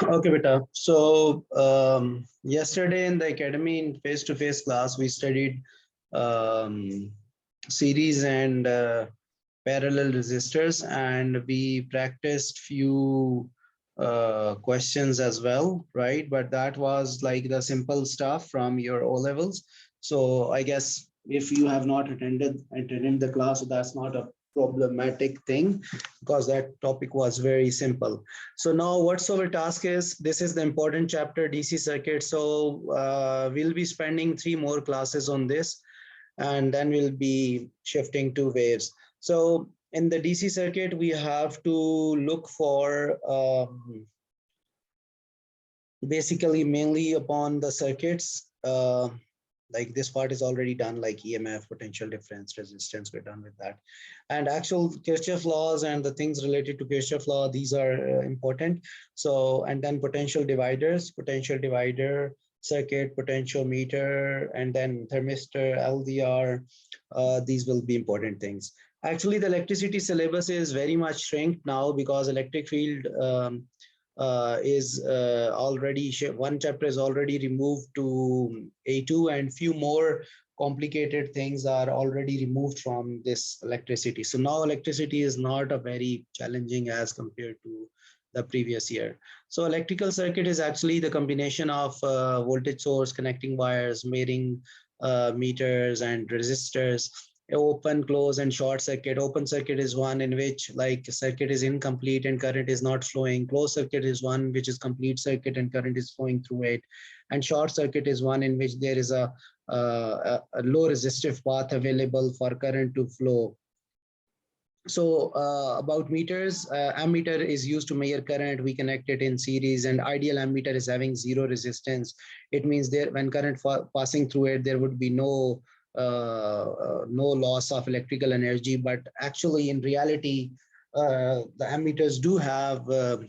Okay, beta. So yesterday in the academy in face-to-face class, we studied um, series and parallel resistors, and we practiced few questions as well, right? But that was like the simple stuff from your O levels. So I guess if you have not attended the class, that's not a problematic thing because that topic was very simple. So now what's our task is, this is the important chapter DC circuit. So we'll be spending 3 more classes on this, and then we'll be shifting to waves. So in the DC circuit, we have to look for basically mainly upon the circuits. Like this part is already done, like EMF, potential difference, resistance, we're done with that. And actual Kirchhoff laws and the things related to Kirchhoff law, these are important. So, and then potential dividers, potential divider, circuit, potentiometer, and then thermistor, LDR, these will be important things. Actually, the electricity syllabus is very much shrinked now because electric field is already, one chapter is already removed to A2, and few more complicated things are already removed from this electricity. So now electricity is not a very challenging as compared to the previous year. So electrical circuit is actually the combination of voltage source, connecting wires, mirroring meters and resistors. Open, close, and short circuit. Open circuit is one in which like circuit is incomplete and current is not flowing. Closed circuit is one which is complete circuit and current is flowing through it. And short circuit is one in which there is a low resistive path available for current to flow. So about meters, ammeter is used to measure current. We connect it in series, and ideal ammeter is having zero resistance. It means there when current passing through it, there would be no loss of electrical energy. But actually, in reality, the ammeters do have a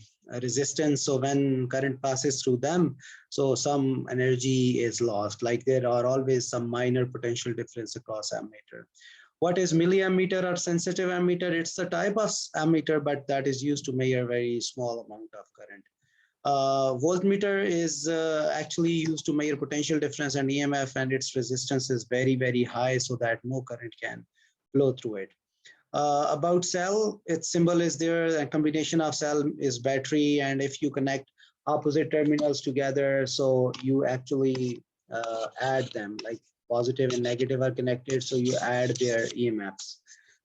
resistance. So when current passes through them, so some energy is lost. Like there are always some minor potential difference across ammeter. What is milliammeter or sensitive ammeter? It's the type of ammeter, but that is used to measure very small amount of current. Voltmeter is actually used to measure potential difference and EMF, and its resistance is very, very high so that no current can flow through it. About cell, its symbol is there. A combination of cell is battery, and if you connect opposite terminals together, so you actually add them, like positive and negative are connected, so you add their EMFs.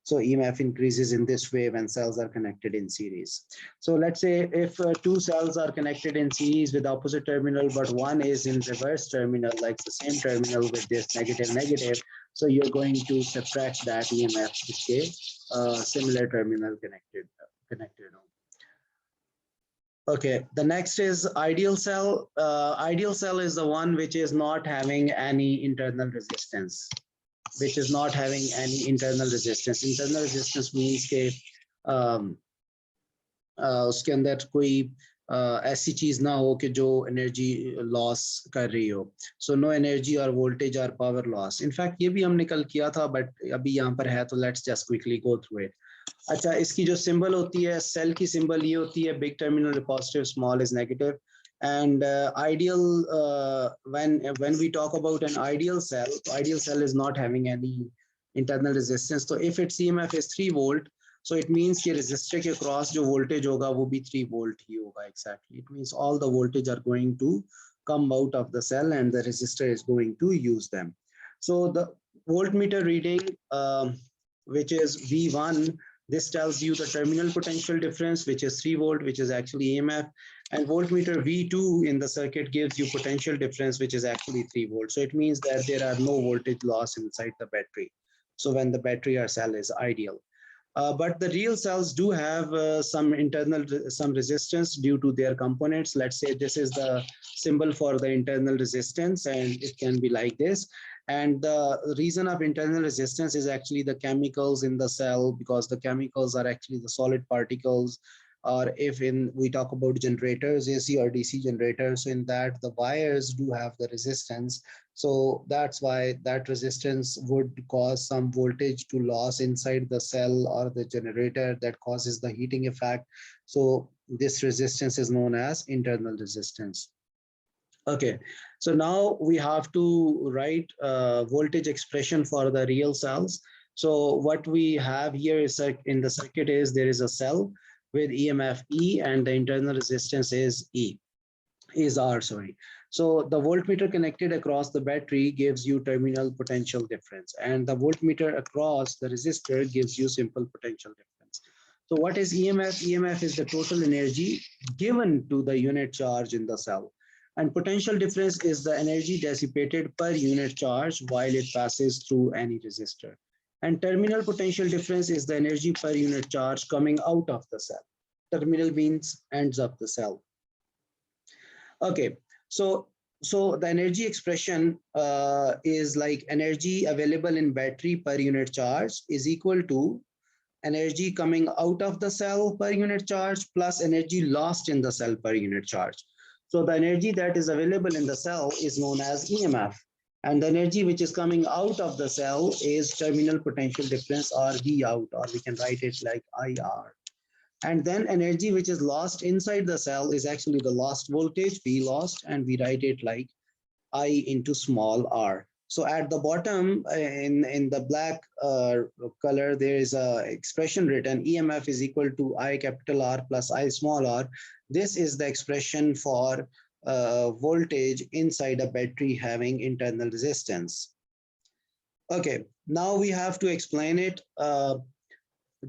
So EMF increases in this way when cells are connected in series. So let's say if two cells are connected in series with opposite terminal, but one is in reverse terminal, like the same terminal with this negative, negative. So you're going to subtract that EMF to stay similar terminal connected. Okay, the next is ideal cell. Ideal cell is the one which is not having any internal resistance. Which is not having any internal resistance. Internal resistance means के उसके अंदर कोई ऐसी चीज ना हो कि जो एनर्जी लॉस कर रही हो. सो नो एनर्जी और वोल्टेज और पावर लॉस. इनफैक्ट ये भी हमने कल किया था, बट अभी यहाँ पर है तो let's just quickly go through it. अच्छा, इसकी जो सिंबल होती है, सेल की सिंबल ये होती है, big terminal positive, small is negative. And ideal, when we talk about an ideal cell is not having any internal resistance. So if its EMF is 3 volt, so it means कि resistor के cross जो voltage होगा वो भी 3 volt ही होगा exactly. It means all the voltage are going to come out of the cell and the resistor is going to use them. So the voltmeter reading, which is V1, this tells you the terminal potential difference, which is 3 volt, which is actually EMF. And voltmeter V2 in the circuit gives you potential difference, which is actually 3 volts. So it means that there are no voltage loss inside the battery. So when the battery or cell is ideal. But the real cells do have some resistance due to their components. Let's say this is the symbol for the internal resistance, and it can be like this. And the reason of internal resistance is actually the chemicals in the cell, because the chemicals are actually the solid particles or if we talk about generators, AC or DC generators, so in that the wires do have the resistance. So that's why that resistance would cause some voltage to loss inside the cell or the generator that causes the heating effect. So this resistance is known as internal resistance. Okay, so now we have to write voltage expression for the real cells. So what we have here is in the circuit is there is a cell with EMF E and the internal resistance is R, sorry. So the voltmeter connected across the battery gives you terminal potential difference, and the voltmeter across the resistor gives you simple potential difference. So what is EMF? EMF is the total energy given to the unit charge in the cell. And potential difference is the energy dissipated per unit charge while it passes through any resistor. And terminal potential difference is the energy per unit charge coming out of the cell. Terminal means ends of the cell. Okay, so the energy expression is like energy available in battery per unit charge is equal to energy coming out of the cell per unit charge plus energy lost in the cell per unit charge. So the energy that is available in the cell is known as EMF, and the energy which is coming out of the cell is terminal potential difference, or V out, or we can write it like IR. And then energy which is lost inside the cell is actually the lost voltage, V lost, and we write it like I into small r. So at the bottom in the black color, there is a expression written EMF is equal to I capital R plus I small r. This is the expression for voltage inside a battery having internal resistance. Okay, now we have to explain it.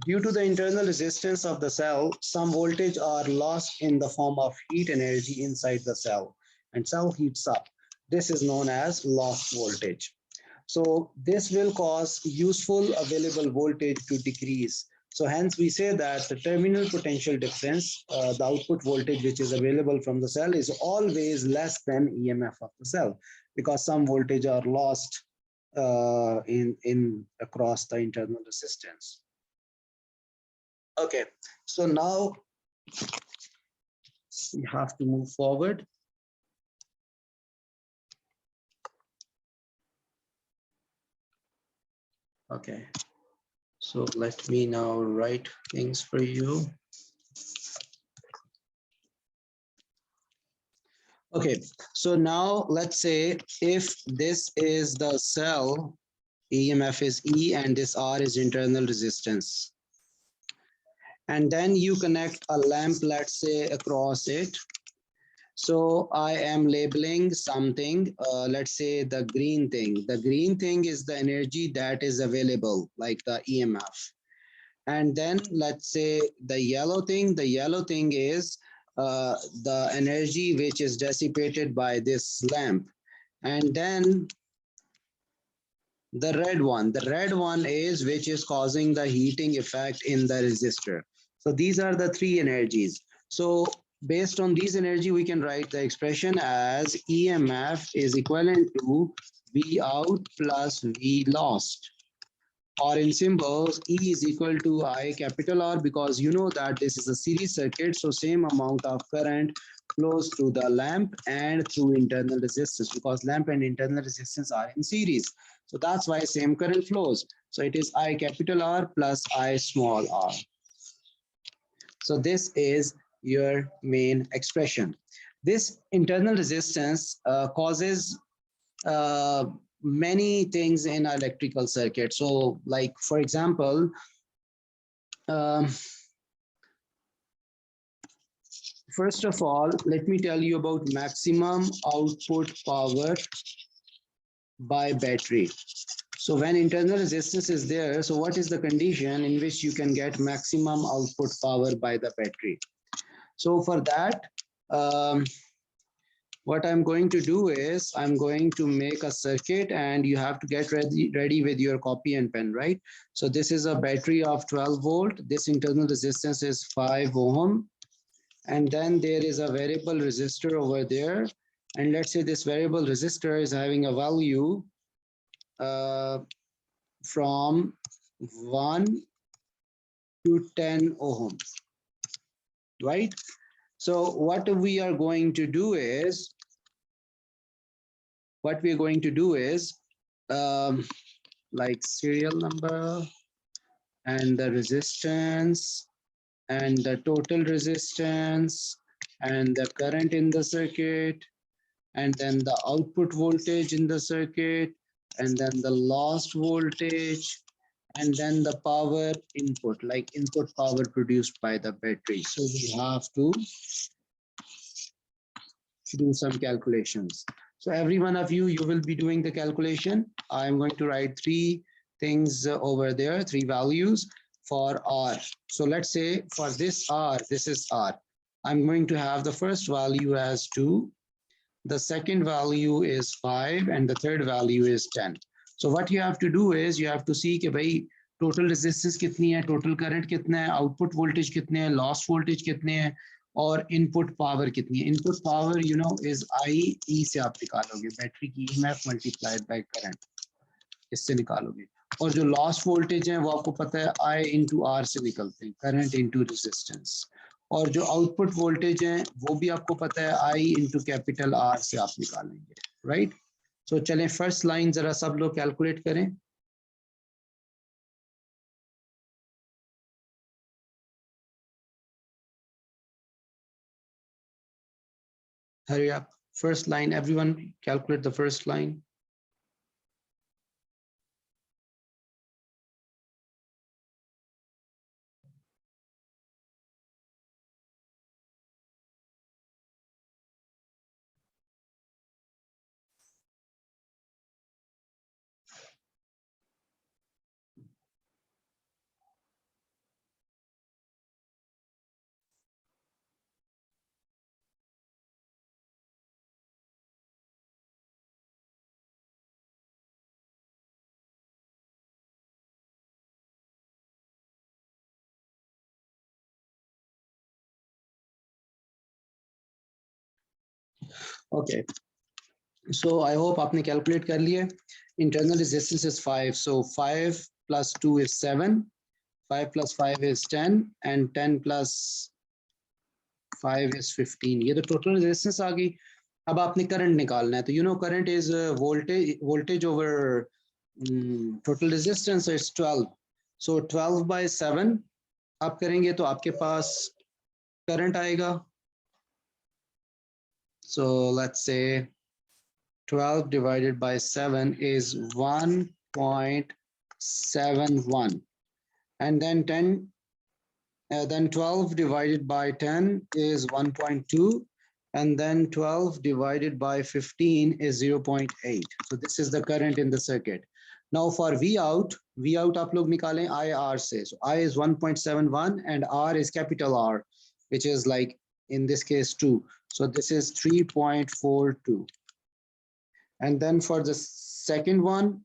Due to the internal resistance of the cell, some voltage are lost in the form of heat energy inside the cell, and cell heats up. This is known as lost voltage. So this will cause useful available voltage to decrease. So hence we say that the terminal potential difference, the output voltage which is available from the cell, is always less than EMF of the cell, because some voltage are lost in across the internal resistance. Okay, so now we have to move forward. Okay, so let me now write things for you. Okay, so now let's say if this is the cell, EMF is E and this R is internal resistance. And then you connect a lamp, let's say, across it. So I am labeling something, let's say the green thing. The green thing is the energy that is available, like the EMF. And then let's say the yellow thing is the energy which is dissipated by this lamp. And then the red one is which is causing the heating effect in the resistor. So these are the three energies. So based on these energy, we can write the expression as EMF is equivalent to V out plus V lost. Or in symbols, E is equal to I capital R, because you know that this is a series circuit, so same amount of current flows through the lamp and through internal resistance, because lamp and internal resistance are in series. So that's why same current flows. So it is I capital R plus I small r. So this is your main expression. This internal resistance causes many things in electrical circuit. So like, for example, first of all, let me tell you about maximum output power by battery. So when internal resistance is there, so what is the condition in which you can get maximum output power by the battery? So for that, what I'm going to do is I'm going to make a circuit, and you have to get ready with your copy and pen, right? So this is a battery of 12 volt. This internal resistance is 5 ohm. And then there is a variable resistor over there. And let's say this variable resistor is having a value from 1 to 10 ohms. right? So what we are going to do is, like serial number and the resistance and the total resistance and the current in the circuit and then the output voltage in the circuit and then the lost voltage and then the power input, like input power produced by the battery. So we have to do some calculations. So every one of you, you will be doing the calculation. I'm going to write three things over there, three values for R. So let's say for this R, this is R. I'm going to have the first value as 2, the second value is 5, and the third value is 10. So what you have to do is you have to see कि भाई total resistance कितनी है, total current कितना है, output voltage कितने हैं, lost voltage कितने हैं, और इनपुट पावर कितनी है. इनपुट पावर इज आई ई से आप निकालोगे, बैटरी की ईएमएफ मल्टीप्लाइड बाय करंट, इससे निकालोगे. और जो लॉस्ट वोल्टेज है वो आपको पता है आई इंटू आर से निकलते हैं, करंट इंटू रेजिस्टेंस. और जो आउटपुट वोल्टेज है वो भी आपको पता है आई इंटू कैपिटल आर से आप निकालेंगे, राइट. सो चलें फर्स्ट लाइन जरा सब लोग कैलकुलेट करें. Hurry up. First line, everyone calculate the first line. Okay. So I hope आपने calculate कर लिए. Internal resistance is 5. So 5 plus 2 is 7. 5 plus 5 is 10. And 10 plus 5 is 15. ये तो total resistance आ गई. अब आपने current निकालना है. तो current is voltage over total resistance, so it's 12. So 12 by 7 आप करेंगे तो आपके पास current आएगा. So let's say 12 divided by 7 is 1.71, and then 12 divided by 10 is 1.2, and then 12 divided by 15 is 0.8. So this is the current in the circuit. Now for V out आप लोग निकालें IR से. So I is 1.71 and R is capital R, which is like in this case 2. So this is 3.42. And then for the second one,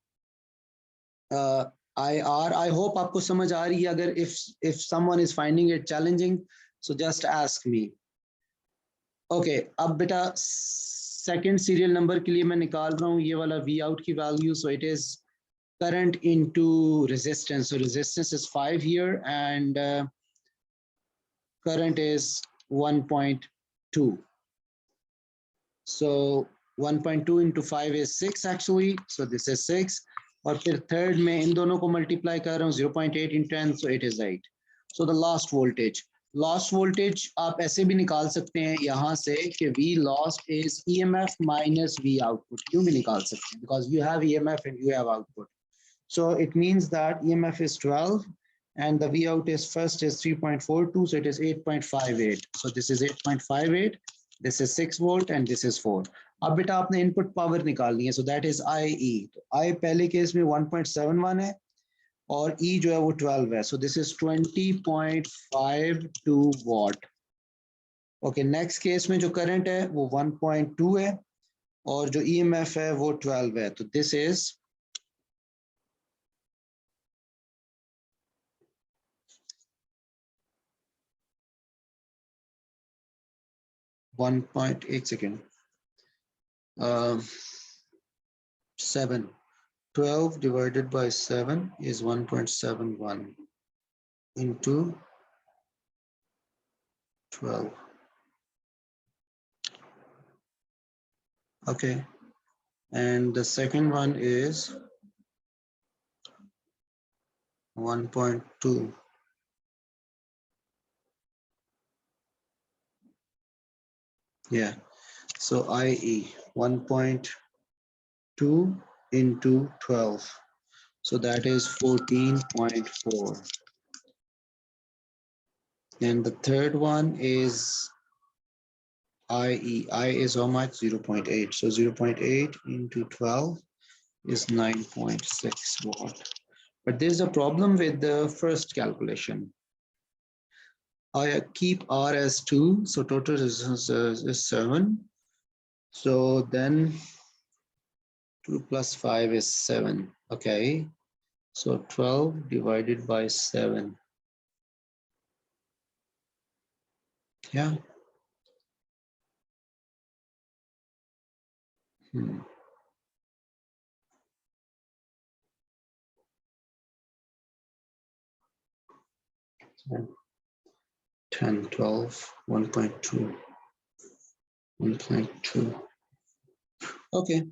IR, I hope आपको समझ आ रही है. अगर if someone is finding it challenging, so just ask me. Okay, अब बेटा second serial number के लिए मैं निकाल रहा हूँ ये वाला V out की value. So it is current into resistance. So resistance is 5 here and current is 1.2. So 1.2 into 5 is 6 actually. So this is 6. और फिर third में इन दोनों को multiply कर रहा हूँ 0.8 into 10, so it is 8. So the lost voltage आप ऐसे भी निकाल सकते हैं यहाँ से कि V lost is EMF minus V output. यूँ भी निकाल सकते हैं because you have EMF and you have output. So it means that EMF is 12 and the V out is first is 3.42, so it is 8.58. So this is 8.58. This is 6 volt and this is 4. अब बेटा आपने input power निकालनी है, so that is IE. तो I पहले case में 1.71 है और E जो है वो 12 है, so this is 20.52 watt. Okay, next case में जो करंट है वो 1.2 है और जो EMF है वो 12 है, तो this is 1.8 second. 7. 12 divided by 7 is 1.71 into 12. Okay. And the second one is 1.2. Yeah. So IE 1.2 into 12. So that is 14.4. And the third one is IE. I is how much? 0.8. So 0.8 into 12 is 9.6 watt. But there's a problem with the first calculation. I keep R as 2, so total resistance is 7. So then 2 plus 5 is 7. Okay. So 12 divided by 7. Yeah. 10, 12, 1.2, 1.2. Okay.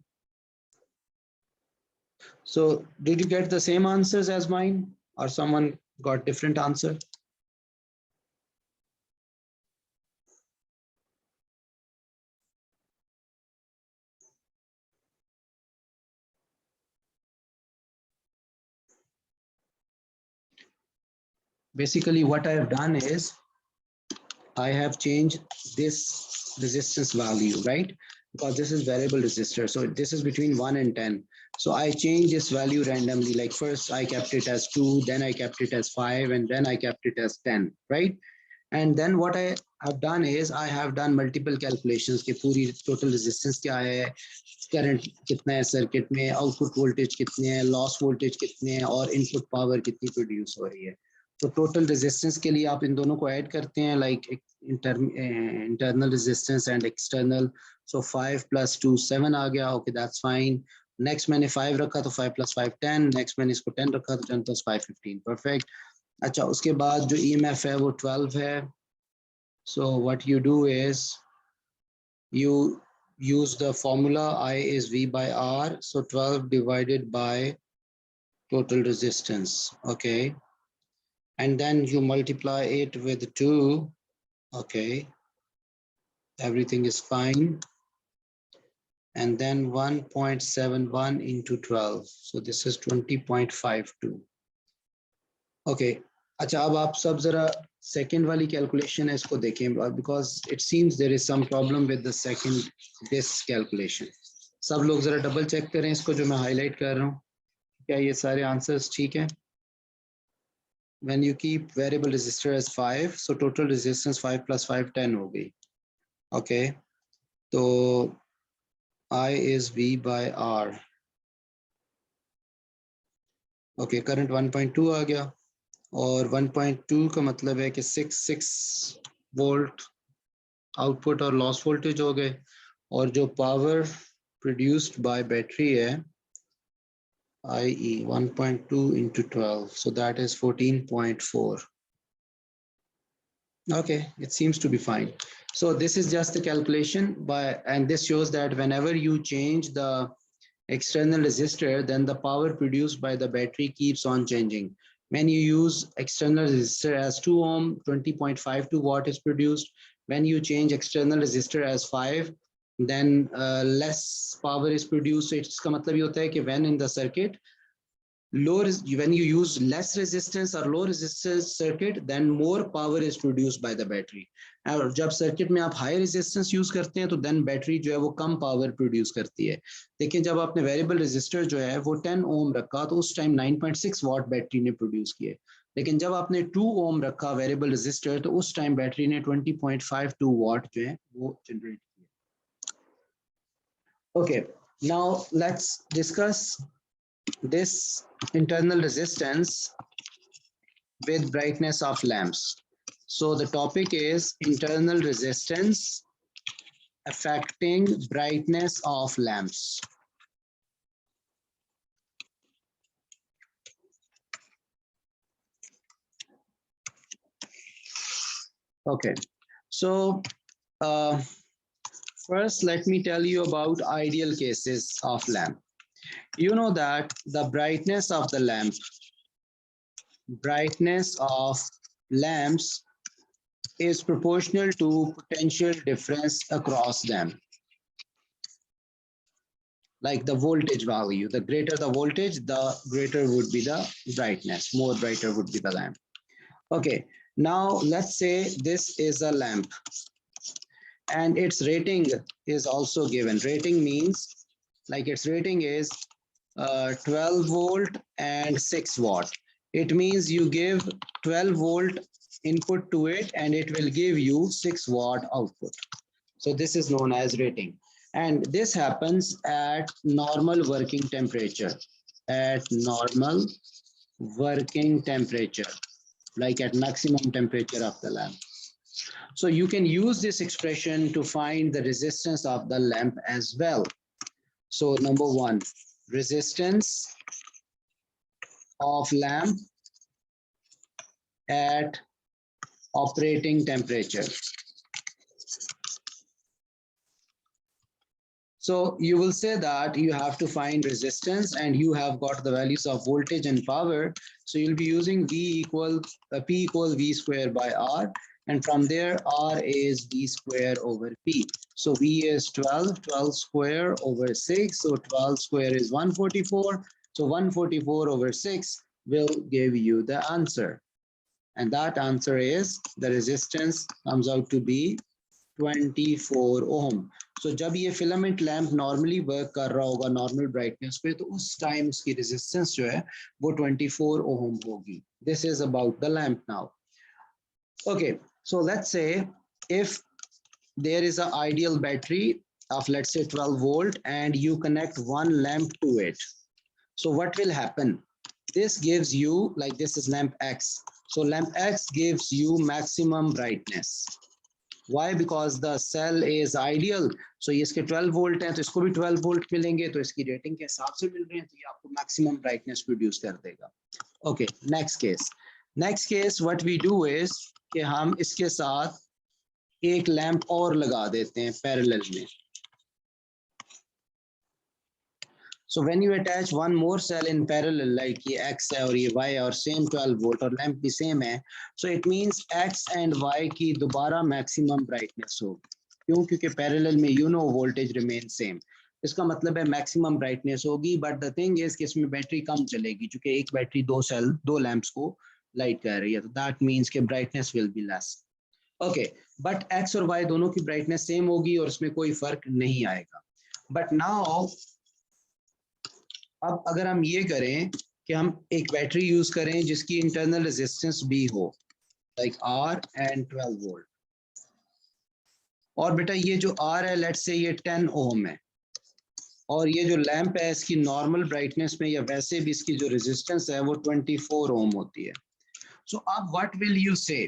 So did you get the same answers as mine, or someone got different answer? Basically what I have done is I have changed this resistance value, right? Because this is variable resistor. So this is between 1 and 10. So I change this value randomly. Like first I kept it as 2, then I kept it as 5, and then I kept it as 10, right? And then what I have done is I have done multiple calculations कि पूरी total resistance क्या है, current कितना है circuit में, output voltage कितने हैं, loss voltage कितने हैं, और input power कितनी produce हो रही है. तो total resistance के लिए आप इन दोनों को add करते हैं, like internal resistance and external. So 5 plus 2 7 आ गया. Okay, that's fine. Next मैंने 5 रखा तो 5 plus 5 10. Next मैंने इसको 10 रखा तो 10 plus 5 15. Perfect. अच्छा, उसके बाद जो EMF है वो 12 है. So what you do is you use the formula I is V by R. So 12 divided by total resistance. Okay. And then you multiply it with 2. Okay. Everything is fine. And then 1.71 into 12. So this is 20.52. Okay. अच्छा, अब आप सब जरा second वाली calculation है इसको देखें, because it seems there is some problem with the second this calculation. सब लोग जरा डबल चेक करें इसको जो मैं हाईलाइट कर रहा हूँ, क्या ये सारे आंसर्स ठीक है? When you keep variable resistor as 5, so total resistance 5 plus 5 10 हो गई. Okay, तो I is V by R. Okay, current 1.2 आ गया, और 1.2 का मतलब है कि 6 वोल्ट आउटपुट और लॉस वोल्टेज हो गए, और जो पावर प्रोड्यूस्ड बाय बैटरी है IE 1.2 into 12, so that is 14.4. Okay, it seems to be fine. So this is just the calculation, and this shows that whenever you change the external resistor, then the power produced by the battery keeps on changing. When you use external resistor as 2 ohm, 20.52 watt is produced. When you change external resistor as 5, then less power is produced. So इसका मतलब ये होता है कि when in the circuit, when you use less resistance or low resistance circuit, then more power is produced by the battery. और जब circuit में आप हाई रेजिस्टेंस यूज करते हैं तो देन बैटरी जो है वो कम पावर प्रोड्यूस करती है. लेकिन जब आपने वेरिएबल रेजिस्टर जो है वो 10 ओम रखा तो उस टाइम 9.6 वॉट बैटरी ने प्रोड्यूस किए. लेकिन जब आपने 2 ओम रखा वेरिएबल रेजिस्टर तो उस टाइम बैटरी ने 20.52 वॉट जो है वो जनरेट किए. Okay, now let's discuss this internal resistance with brightness of lamps. So the topic is internal resistance affecting brightness of lamps. Okay, So first, let me tell you about ideal cases of lamp. You know that the brightness of lamps is proportional to potential difference across them, like the voltage value. The greater the voltage, the greater would be the brightness, more brighter would be the lamp. Okay, now let's say this is a lamp and its rating is also given. Rating means like its rating is 12 volt and 6 watt. It means you give 12 volt input to it and it will give you 6 watt output. So this is known as rating. And this happens at normal working temperature. At normal working temperature, like at maximum temperature of the lamp. So you can use this expression to find the resistance of the lamp as well. So number one, resistance of lamp at operating temperature. So you will say that you have to find resistance and you have got the values of voltage and power. So you'll be using P equal V square by R. And from there, R is V square over P. So V is 12, 12 square over 6. So 12 square is 144. So 144 over 6 will give you the answer. And that answer is the resistance comes out to be 24 ohm. So जब ये filament lamp normally work कर रहा होगा normal brightness पे तो उस time उसकी resistance जो है वो 24 ohm होगी. This is about the lamp now. Okay, so let's say if there is an ideal battery of let's say 12 volt and you connect one lamp to it. So what will happen? This gives you, like this is lamp X. So lamp X gives you maximum brightness. Why? Because the cell is ideal. So ये इसके 12 volt हैं तो इसको भी 12 volt मिलेंगे तो इसकी rating के हिसाब से मिल रहे हैं तो ये आपको मैक्सिमम ब्राइटनेस प्रोड्यूस कर देगा. Okay, next case what we do is कि हम इसके साथ एक लैंप और लगा देते हैं पैरेलल में. So when you attach one more cell in parallel, like ये X है और ये Y है और same 12 volt और लैंप भी same है, so it means X and Y की दोबारा maximum brightness होगी. क्यों? क्योंकि parallel में you know voltage remains same. इसका मतलब है maximum brightness होगी, but the thing is कि इसमें बैटरी कम चलेगी, क्योंकि एक बैटरी दो लैंप्स को लाइट कर रही है, तो that means कि brightness will be less. Okay, but X और Y दोनों की brightness same होगी और इसमें कोई फर्क नहीं आएगा. But now अब अगर हम ये करें कि हम एक बैटरी यूज करें जिसकी इंटरनल रेजिस्टेंस भी हो, लाइक आर एंड 12 वोल्ट, और बेटा ये जो आर है लेट्स से ये 10 ओम है और ये जो लैंप है इसकी नॉर्मल ब्राइटनेस में या वैसे भी इसकी जो रेजिस्टेंस है वो 24 ओम होती है. सो अब व्हाट विल यू से,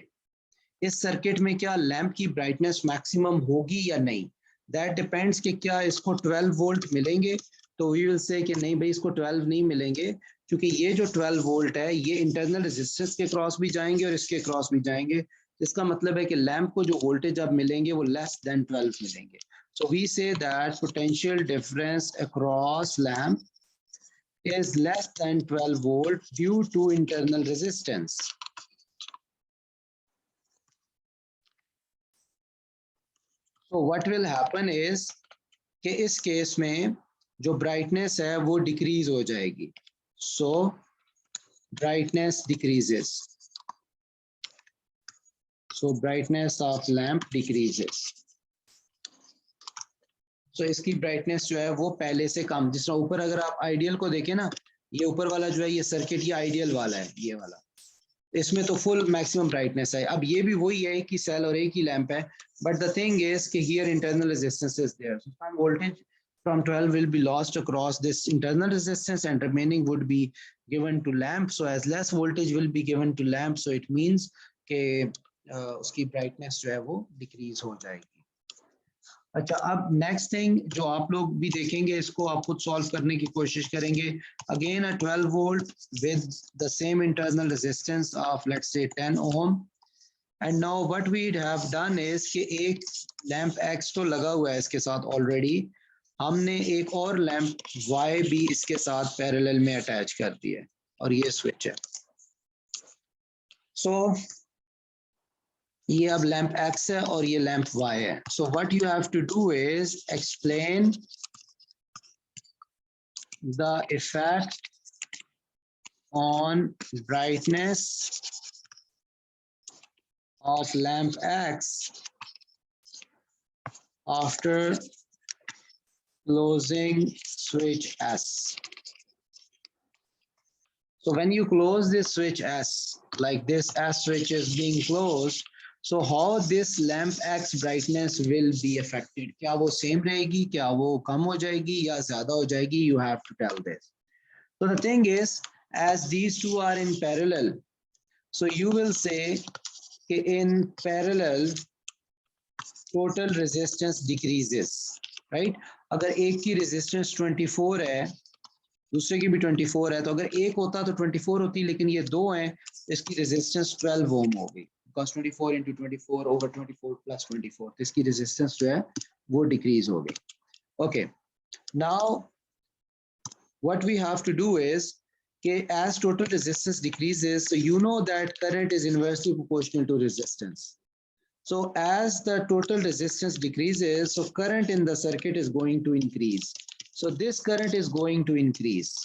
इस सर्किट में क्या लैंप की ब्राइटनेस मैक्सिमम होगी या नहीं? दैट डिपेंड्स कि क्या इसको 12 वोल्ट मिलेंगे, तो वी विल से कि नहीं भाई इसको 12 नहीं मिलेंगे, क्योंकि ये जो 12 वोल्ट है ये इंटरनल रेजिस्टेंस के क्रॉस भी जाएंगे और इसके क्रॉस भी जाएंगे. इसका मतलब है कि लैंप को जो वोल्टेज अब मिलेंगे वो लेस देन 12 मिलेंगे. So we say that potential difference across lamp is less than 12 volt due to internal resistance. So what will happen is कि इस केस में जो ब्राइटनेस है वो डिक्रीज हो जाएगी. So brightness decreases. So brightness of lamp decreases. So इसकी brightness जो है वो पहले से कम, जिस तरह ऊपर अगर आप आइडियल को देखें ना, ये ऊपर वाला जो है ये सर्किट ये आइडियल वाला है, ये वाला, इसमें तो फुल मैक्सिमम ब्राइटनेस है. अब ये भी वही है कि सेल और एक ही लैंप है, बट द थिंग इज कि here internal resistance is there, so some voltage from 12 will be lost across this internal resistance and remaining would be given to lamp. So as less voltage will be given to lamp, so it means कि उसकी brightness जो है वो decrease हो जाएगी. अच्छा, अब next thing जो आप लोग भी देखेंगे, इसको आप खुद solve करने की कोशिश करेंगे. Again a 12 volt with the same internal resistance of let's say 10 ohm, and now what we have done is कि एक लैंप एक्स तो लगा हुआ है इसके साथ ऑलरेडी, हमने एक और लैंप वाई भी इसके साथ पैरेलल में अटैच कर दिया है और ये स्विच है। सो ये अब लैंप एक्स है और ये लैंप वाई है। So what you have to do is explain the effect on brightness of lamp X after closing switch S. So when you close this switch S, like this S switch is being closed, so how this lamp X brightness will be affected? क्या वो same रहेगी, क्या वो कम हो जाएगी या ज़्यादा हो जाएगी? You have to tell this. So the thing is, as these two are in parallel, so you will say in parallel total resistance decreases, right? अगर एक की resistance 24 है, दूसरे की भी 24 है, तो अगर एक होता तो 24 होती, लेकिन ये दो हैं, इसकी resistance 12 ohm होगी, because 24 into 24 over 24 plus 24, तो इसकी resistance जो है वो decrease होगी. Okay, now what we have to do is as total resistance decreases, so you know that current is inversely proportional to resistance. So as the total resistance decreases, so current in the circuit is going to increase. So this current is going to increase.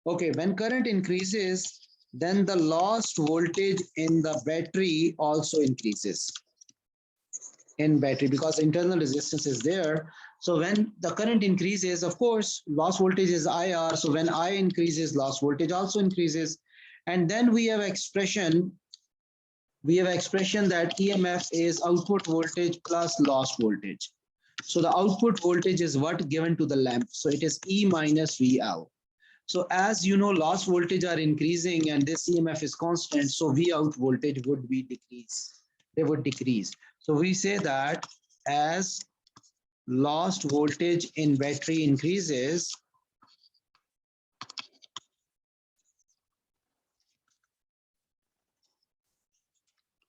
Okay, when current increases, then the lost voltage in the battery also increases in battery because internal resistance is there. So when the current increases, of course, loss voltage is IR. So when I increases, loss voltage also increases. And then we have expression that EMF is output voltage plus loss voltage. So the output voltage is what given to the lamp. So it is E minus VL. So as you know, loss voltage are increasing and this EMF is constant. So V out voltage would be decrease. They would decrease. So we say that as lost voltage in battery increases,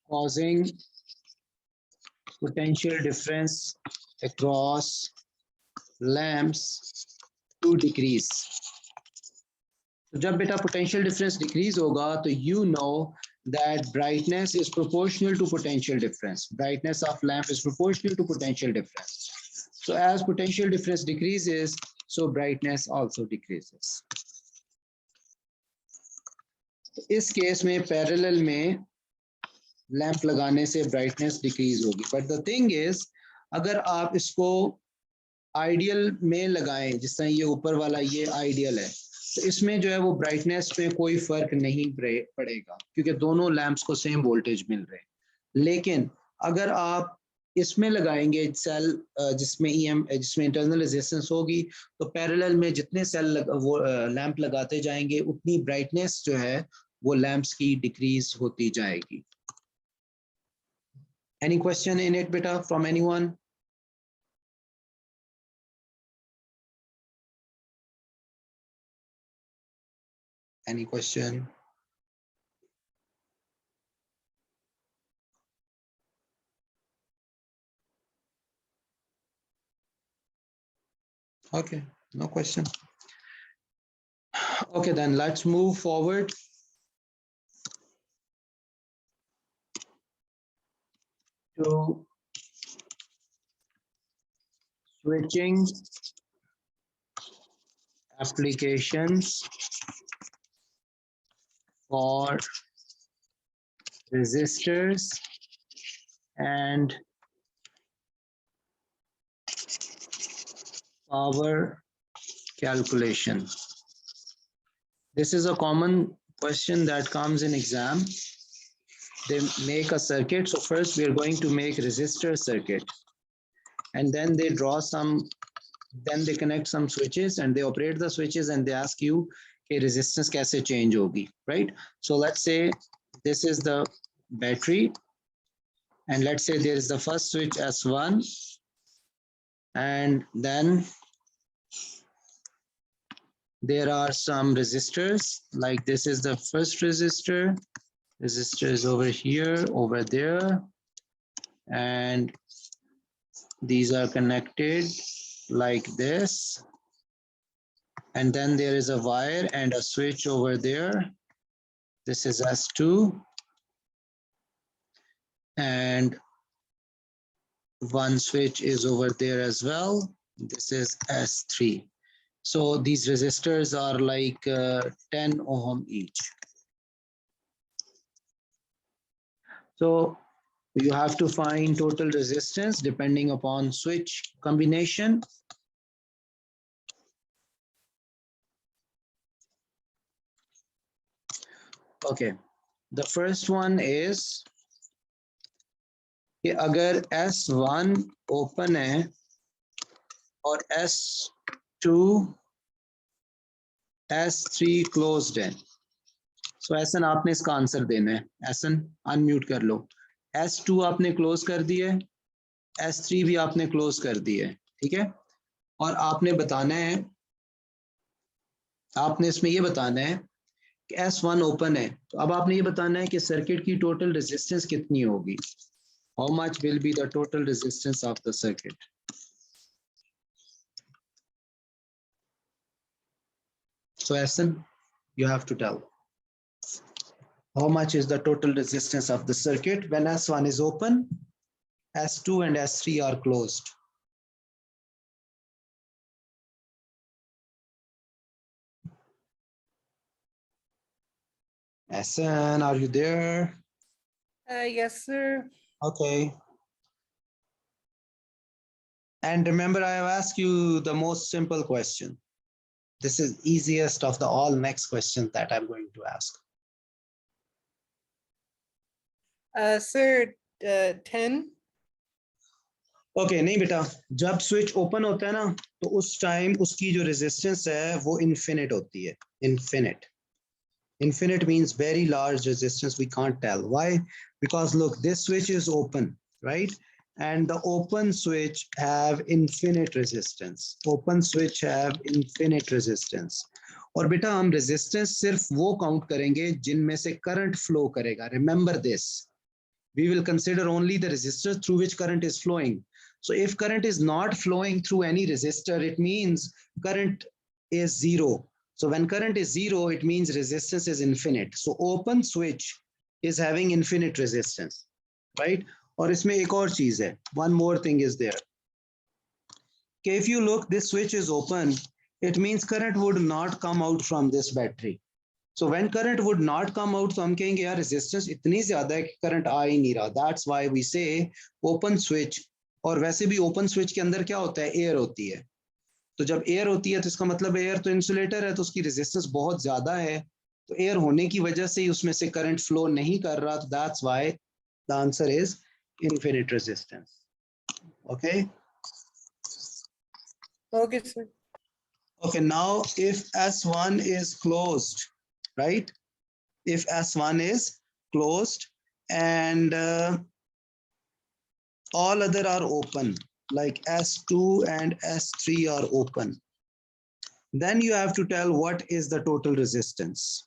causing potential difference across lamps to decrease. So जब बेटा potential difference decrease होगा, तो you know that brightness is proportional to potential difference. Brightness of lamp is proportional to potential difference. So as potential difference decreases, so brightness also decreases. इस case में parallel में lamp लगाने से brightness decrease होगी, but the thing is अगर आप इसको ideal में लगाएं, जिस तरह ये ऊपर वाला ये आइडियल है, तो इसमें जो है वो ब्राइटनेस में कोई फर्क नहीं पड़ेगा क्योंकि दोनों लैंप्स को सेम वोल्टेज मिल रहे हैं। लेकिन अगर आप इसमें लगाएंगे सेल जिसमें इंटरनल रेजिस्टेंस होगी, तो पैरेलल में जितने सेल वो लैंप लगाते जाएंगे उतनी ब्राइटनेस जो है वो लैंप्स की डिक्रीज होती जाएगी। Any question in it, beta, from anyone? Any question? Okay, no question. Okay, then let's move forward. To switching applications for resistors and power calculation. This is a common question that comes in exam. They make a circuit. So first we are going to make resistor circuit, and then they draw some, then they connect some switches and they operate the switches and they ask you कि resistance कैसे change होगी, right? So let's say this is the battery, and let's say there is the first switch S1, and then there are some resistors, like this is the first resistor, resistor is over here, over there, and these are connected like this. And then there is a wire and a switch over there. This is S2. And one switch is over there as well. This is S3. So these resistors are like 10 ohm each. So you have to find total resistance depending upon switch combination. Okay, the first one is कि अगर S1 open है और S2 S3 closed है. So ऐसन आपने इसका answer देना है. ऐसन अनम्यूट कर लो. S2 आपने क्लोज कर दिया है, S3 भी आपने क्लोज कर दिया है, ठीक है. और आपने बताना है, आपने इसमें ये बताना है कि S1 ओपन है, तो अब आपने ये बताना है कि सर्किट की टोटल रेजिस्टेंस कितनी होगी. How much will be the total resistance of the circuit? So Asan, you have to tell. How much is the total resistance of the circuit when S1 is open, S2 and S3 are closed? Asan, are you there? Yes, sir. Okay. And remember, I have asked you the most simple question. This is easiest of the all next questions that I'm going to ask. Sir, 10. Okay, नहीं बेटा, जब switch open होता है ना तो उस time उसकी जो रेजिस्टेंस है वो इनफिनिट होती है. Infinite means very large resistance. We can't tell why, because look, this switch is open, right? And the open switch have infinite resistance. Open switch have infinite resistance. और बेटा हम resistance सिर्फ वो count करेंगे जिनमें से current flow करेगा. Remember this. We will consider only the resistor through which current is flowing. So if current is not flowing through any resistor, it means current is zero. So when current is zero, it means resistance is infinite. So open switch is having infinite resistance, right? और इसमें एक और चीज है. One more thing is there. Okay, if you look, this switch is open. It means current would not come out from this battery. So when current would not come out, तो हम कहेंगे यार resistance इतनी ज्यादा है कि current आ ही नहीं रहा. That's why we say open switch. और वैसे भी open switch के अंदर क्या होता है? Air होती है. तो जब एयर होती है तो इसका मतलब एयर तो इंसुलेटर है, तो उसकी रेजिस्टेंस बहुत ज्यादा है, तो एयर होने की वजह से ही उसमें से करंट फ्लो नहीं कर रहा. तो that's why the answer is infinite resistance. Okay Okay, sir. Okay, now if S1 is closed, right? If S1 is closed and all other are open, like S2 and S3 are open, then you have to tell what is the total resistance.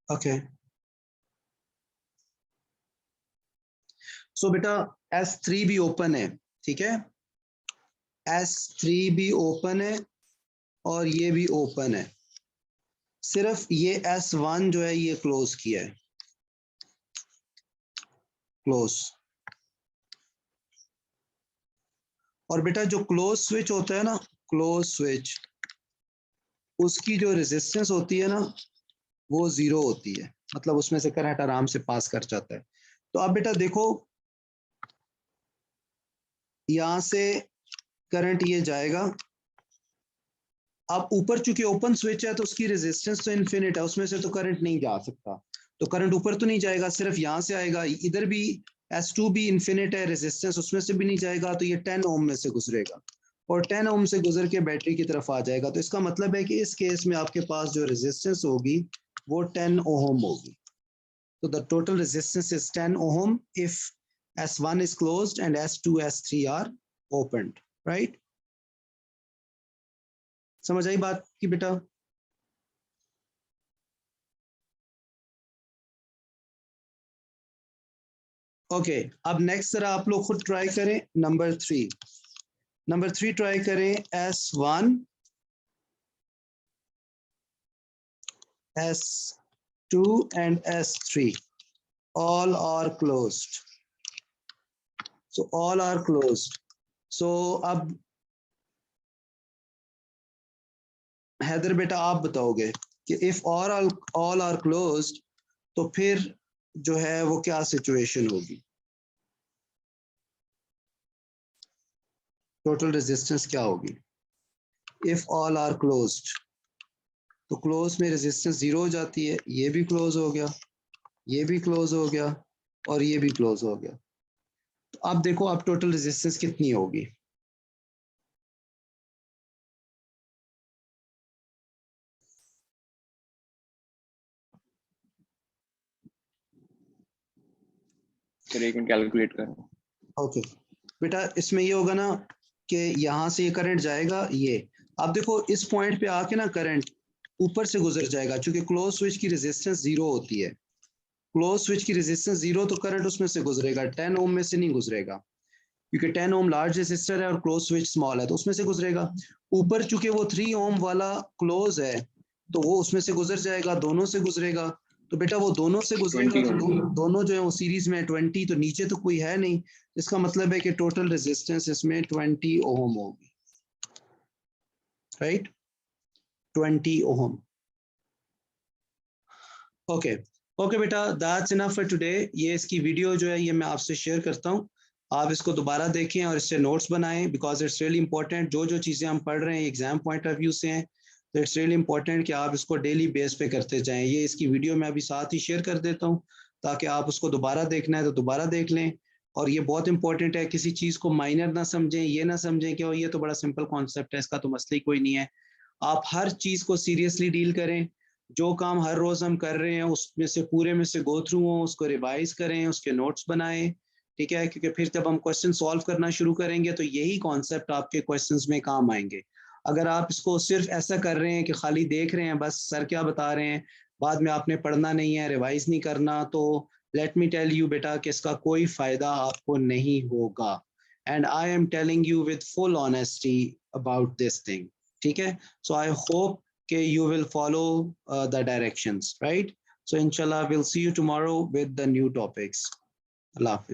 Okay. So बेटा S3 भी open है, ठीक है? S3 भी open है और ये भी ओपन है. सिर्फ ये S1 जो है ये क्लोज किया है. क्लोज. और बेटा जो क्लोज स्विच होता है ना, क्लोज स्विच, उसकी जो रेजिस्टेंस होती है ना वो जीरो होती है. मतलब उसमें से करंट आराम से पास कर जाता है. तो अब बेटा देखो, यहां से करंट ये जाएगा. अब ऊपर चूंकि ओपन स्विच है तो उसकी रेजिस्टेंस तो इनफिनिट है, उसमें से तो करंट नहीं जा सकता. तो करंट ऊपर तो नहीं जाएगा, सिर्फ यहां से आएगा. इधर भी S2 भी इनफिनिट है, रेजिस्टेंस उसमें से भी नहीं जाएगा, तो ये 10 ओम में से गुजरेगा और 10 ओम से गुजर के बैटरी की तरफ आ जाएगा. तो इसका मतलब है कि इस केस में आपके पास जो रेजिस्टेंस होगी वो 10 ओम होगी. तो the total resistance is 10 ohm if S1 is closed and S2, S3 are opened, right? समझ आई बात की बेटा? ओके, अब नेक्स्ट जरा आप लोग खुद ट्राई करें। नंबर 3 ट्राई करें। S1 S2 and S3 all are closed. So all are closed. So अब हैदर बेटा आप बताओगे कि if all are closed तो फिर जो है वो क्या सिचुएशन होगी, टोटल रेजिस्टेंस क्या होगी? if all are closed तो क्लोज में रेजिस्टेंस 0 हो जाती है, ये भी क्लोज हो गया, ये भी क्लोज हो गया और ये भी क्लोज हो गया। तो अब देखो अब टोटल रेजिस्टेंस कितनी होगी? सर एक मिनट कैलकुलेट कर। ओके बेटा, इसमें ये होगा ना कि यहाँ से ये करंट जाएगा ये, अब देखो इस पॉइंट पे आके ना करंट ऊपर से गुजर जाएगा, क्योंकि क्लोज स्विच की रेजिस्टेंस 0 होती है। क्लोज स्विच की रेजिस्टेंस 0 तो करंट उसमें से गुजरेगा, 10 ओम में से नहीं गुजरेगा, क्योंकि 10 ओम लार्ज रेजिस्टर है और क्लोज स्विच स्मॉल है, तो उसमें से गुजरेगा। ऊपर चूंकि वो 3 ओम वाला क्लोज है तो वो उसमें से गुजर जाएगा, दोनों से गुजरेगा। तो बेटा वो दोनों से गुजरेगा तो दोनों जो है वो सीरीज में 20, तो नीचे तो कोई है नहीं, इसका मतलब है कि टोटल रेजिस्टेंस इसमें 20 ओम होगी, राइट? 20 ओम। ओके ओके बेटा, दैट्स इनफ फॉर टुडे। ये इसकी वीडियो जो है ये मैं आपसे शेयर करता हूँ, आप इसको दोबारा देखें और इससे नोट्स बनाएं, बिकॉज इट्स रियली इंपॉर्टेंट। जो जो चीज़ें हम पढ़ रहे हैं एग्जाम पॉइंट ऑफ व्यू से हैं, तो इट्स रियली इंपॉर्टेंट कि आप इसको डेली बेस पे करते जाएं। ये इसकी वीडियो मैं अभी साथ ही शेयर कर देता हूँ, ताकि आप उसको दोबारा देखना है तो दोबारा देख लें। और ये बहुत इंपॉर्टेंट है, किसी चीज़ को माइनर ना समझें, ये ना समझें कि ये तो बड़ा सिंपल कॉन्सेप्ट है, इसका तो मसला ही कोई नहीं है। आप हर चीज़ को सीरियसली डील करें, जो काम हर रोज हम कर रहे हैं उसमें से पूरे में से गो थ्रू हो, उसको रिवाइज करें, उसके नोट्स बनाएं, ठीक है? क्योंकि फिर जब हम क्वेश्चन सॉल्व करना शुरू करेंगे तो यही कॉन्सेप्ट आपके क्वेश्चंस में काम आएंगे। अगर आप इसको सिर्फ ऐसा कर रहे हैं कि खाली देख रहे हैं बस सर क्या बता रहे हैं, बाद में आपने पढ़ना नहीं है, रिवाइज नहीं करना, तो लेट मी टेल यू बेटा कि इसका कोई फायदा आपको नहीं होगा। And I am telling you with full honesty about this thing, ठीक है? So I hope okay, you will follow the directions, right? So inshallah we'll see you tomorrow with the new topics. Allah Hafiz.